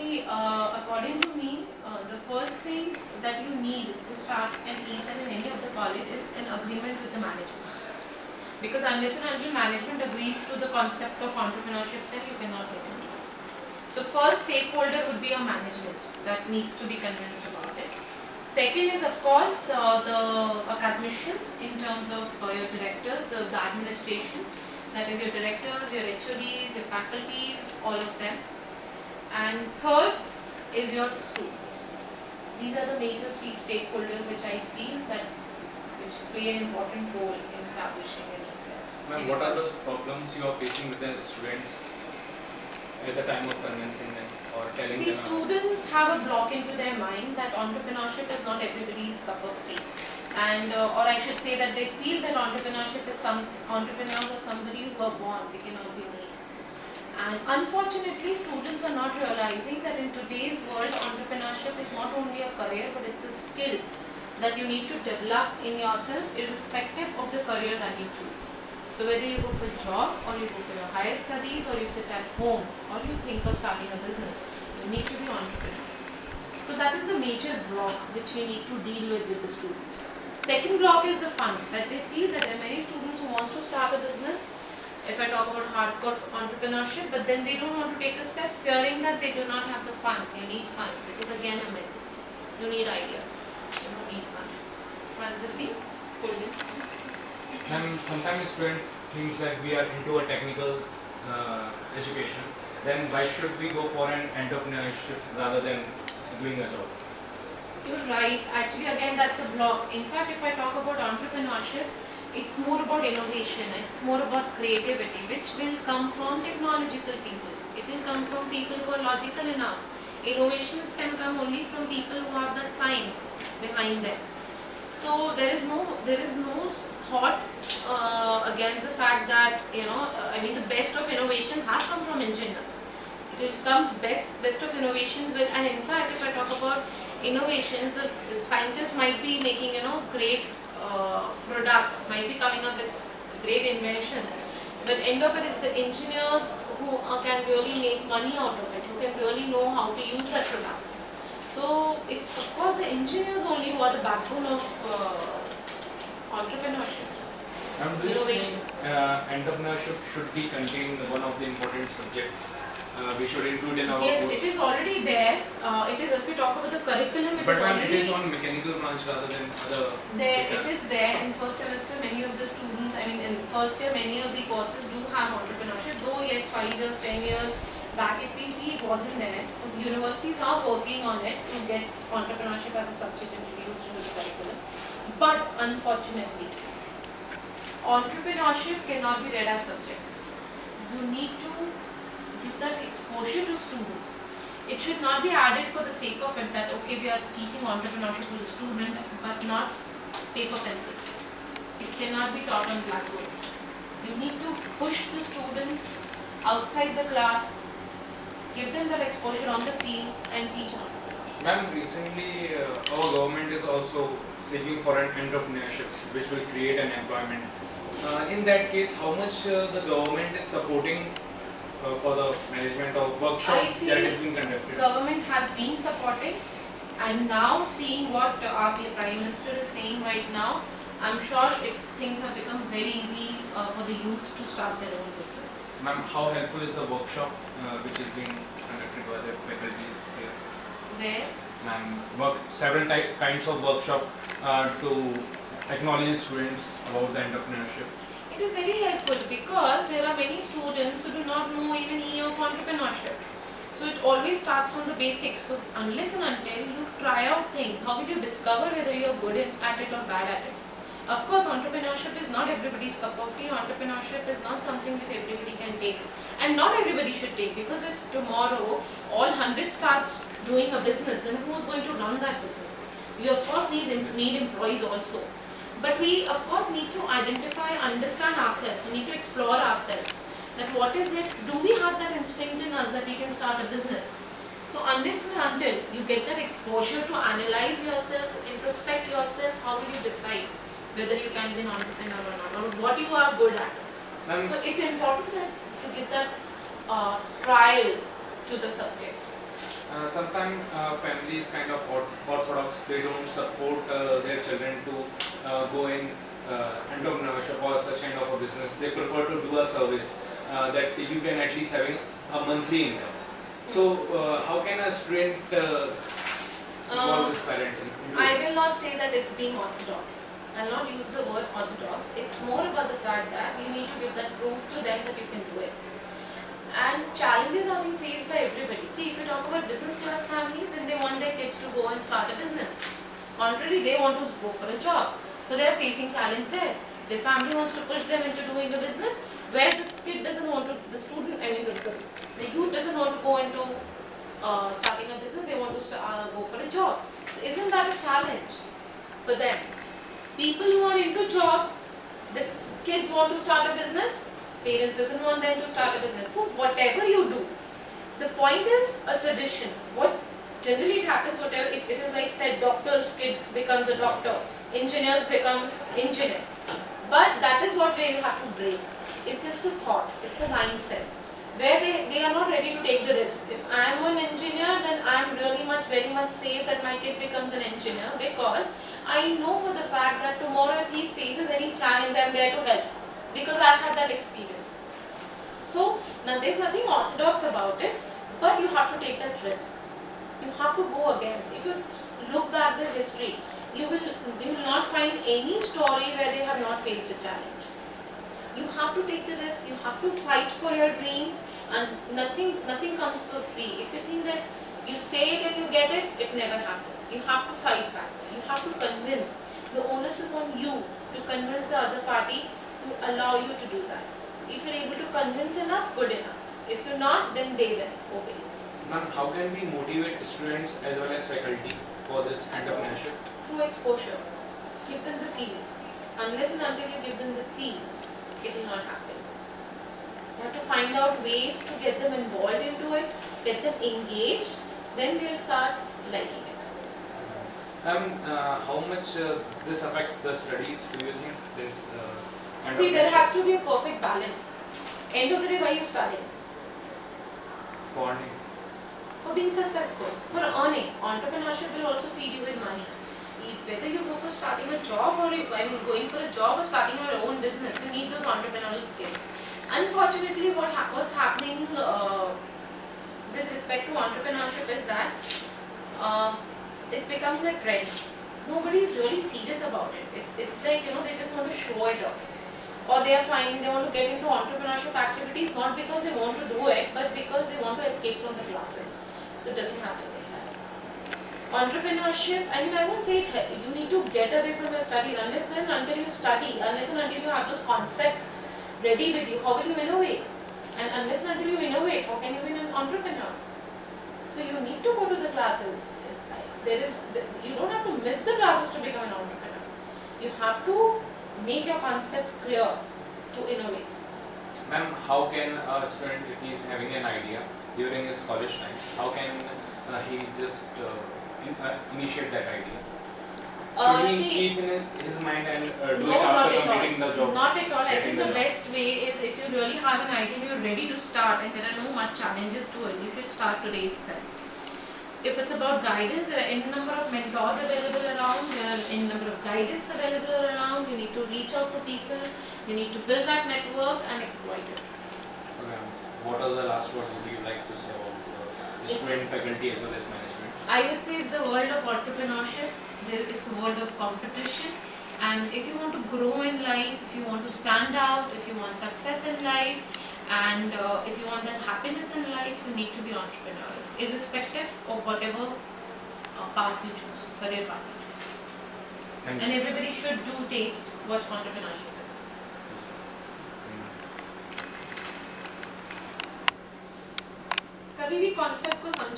See, according to me, the first thing that you need to start an ESL in any of the college is an agreement with the management. Because unless and until management agrees to the concept of entrepreneurship cell, you cannot get into it. So first stakeholder would be a management that needs to be convinced about it. Second is of course the academicians in terms of your directors, the administration, that is your directors, your HODs, your faculties, all of them. And third is your students. These are the major three stakeholders which I feel that which play an important role in establishing an ESL. Ma'am, what are the problems you are facing with the students at the time of convincing them or telling them? Students have a block into their mind that entrepreneurship is not everybody's cup of tea. And or I should say that they feel that entrepreneurship is entrepreneurs are somebody who are born, they cannot be made. And unfortunately, students are not realizing that in today's world, entrepreneurship is not only a career, but it's a skill that you need to develop in yourself irrespective of the career that you choose. So whether you go for a job, or you go for your higher studies, or you sit at home, or you think of starting a business, you need to be entrepreneur. So that is the major block which we need to deal with the students. Second block is the funds, that they feel that there are many students who want to start a business, if I talk about hardcore entrepreneurship, but then they don't want to take a step, fearing that they do not have the funds. You need funds, which is again a myth. You need ideas, you don't need funds. Funds will be pulled in. And sometimes a student thinks that we are into a technical education, then why should we go for an entrepreneurship rather than doing a job? You're right. Actually, again, that's a block. In fact, if I talk about entrepreneurship, it's more about innovation, it's more about creativity, which will come from technological people. It will come from people who are logical enough. Innovations can come only from people who have that science behind them. So there is no thought against the fact that the best of innovations have come from engineers. It will come best of innovations with, and in fact, if I talk about innovations, the scientists might be making great products, might be coming up with great inventions, but end of it is the engineers who can really make money out of it, who can really know how to use that product. So it's of course the engineers only who are the backbone of entrepreneurship. Do you think entrepreneurship should be contained one of the important subjects we should include in our Yes, course? it is already there. It is, if we talk about the curriculum, But already it is on mechanical branch rather than other. It is there in first semester. Many of the students, in first year, many of the courses do have entrepreneurship. Though yes, 5 years, 10 years back, if we see, it wasn't there. Universities are working on it to get entrepreneurship as a subject introduced into the curriculum. But unfortunately, entrepreneurship cannot be read as subjects. You need to give that exposure to students. It should not be added for the sake of it that okay, we are teaching entrepreneurship to the student, but not paper pencil. It cannot be taught on blackboards. You need to push the students outside the class, give them that exposure on the fields and teach entrepreneurship. Ma'am, recently our government is also seeking for an entrepreneurship which will create an employment. In that case, how much the government is supporting for the management of workshop that is being conducted? Government has been supporting, and now seeing what our Prime Minister is saying right now, I'm sure things have become very easy for the youth to start their own business. Ma'am, how helpful is the workshop which is being conducted by the faculties here? Where? Ma'am, several kinds of workshop to acknowledge students about the entrepreneurship. It is very helpful because there are many students who do not know even E of entrepreneurship. So it always starts from the basics. So unless and until you try out things, how will you discover whether you are good at it or bad at it? Of course, entrepreneurship is not everybody's cup of tea. Entrepreneurship is not something which everybody can take. And not everybody should take, because if tomorrow all 100 starts doing a business, then who is going to run that business? You of course need employees also. But we of course need to identify, understand ourselves. We need to explore ourselves. That what is it? Do we have that instinct in us that we can start a business? So unless and until you get that exposure to analyze yourself, to introspect yourself, how will you decide whether you can be an entrepreneur or not, or what you are good at? So it's important that you give that trial to the subject. Sometimes families kind of orthodox, they don't support their children to go in entrepreneurship or such kind of a business. They prefer to do a service that you can at least having a monthly income. So how can a student involve his parent in I will not say that it's being orthodox. I'll not use the word orthodox. It's more about the fact that you need to give that proof to them that you can do it. And challenges are being faced by everybody. See, if you talk about business class families, then they want their kids to go and start a business. Contrary, they want to go for a job. So they are facing challenge there. Their family wants to push them into doing a business where the kid doesn't want to, the student, I mean the youth doesn't want to go into starting a business, they want to go for a job. So isn't that a challenge for them? People who are into job, the kids want to start a business, parents doesn't want them to start a business. So whatever you do, the point is a tradition. What generally it happens, whatever it is like said, doctor's kid becomes a doctor, engineers become engineer. But that is what they have to break. It's just a thought, it's a mindset where they are not ready to take the risk. If I am an engineer, then I am really very much safe that my kid becomes an engineer, because I know for the fact that tomorrow if he faces any challenge, I am there to help, because I had that experience. So now there is nothing orthodox about it, but you have to take that risk. You have to go against. If you look back the history, you will not find any story where they have not faced a challenge. You have to take the risk, you have to fight for your dreams, and nothing comes for free. If you think that you say it and you get it, it never happens. You have to fight back. You have to convince. The onus is on you to convince the other party to allow you to do that. If you're able to convince enough, good enough. If you're not, then they will obey. Ma'am, how can we motivate students as well as faculty for this entrepreneurship? Through exposure. Give them the feel. Unless and until you give them the feel, it will not happen. You have to find out ways to get them involved into it, get them engaged, then they'll start liking it. How much this affects the studies, do you think? This See, there has to be a perfect balance. End of the day, why are you studying? For earning. For being successful, for earning. Entrepreneurship will also feed you with money. Whether you go for starting a job or going for a job or starting your own business, you need those entrepreneurial skills. Unfortunately, what's happening with respect to entrepreneurship is that it's becoming a trend. Nobody is really serious about it. It's like, they just want to show it off. Or they are finding they want to get into entrepreneurship activities not because they want to do it, but because they want to escape from the classes. So it doesn't happen like that. Entrepreneurship, I won't say you need to get away from your studies unless and until you study, unless and until you have those concepts ready with you. How will you innovate? And unless and until you innovate, how can you be an entrepreneur? So you need to go to the classes. You don't have to miss the classes to become an entrepreneur. You have to make your concepts clear to innovate. Ma'am, how can a student, if he is having an idea during his college time, how can he just initiate that idea? Should he keep in his mind and do it after completing the job? Not at all. I think the best way is if you really have an idea and you're ready to start and there are no much challenges to it, you should start today itself. If it's about guidance, there are any number of mentors available around, there are any number of guidance available around, you need to reach out to people, you need to build that network and exploit it. Okay. What are the last words would you like to say about the student, faculty as well as management? I would say it's the world of entrepreneurship, it's a world of competition, and if you want to grow in life, if you want to stand out, if you want success in life, and if you want that happiness in life, you need to be entrepreneurial, irrespective of whatever path you choose, career path you choose. Thank And you. everybody should do taste what entrepreneurship is. कभी भी concept को समझो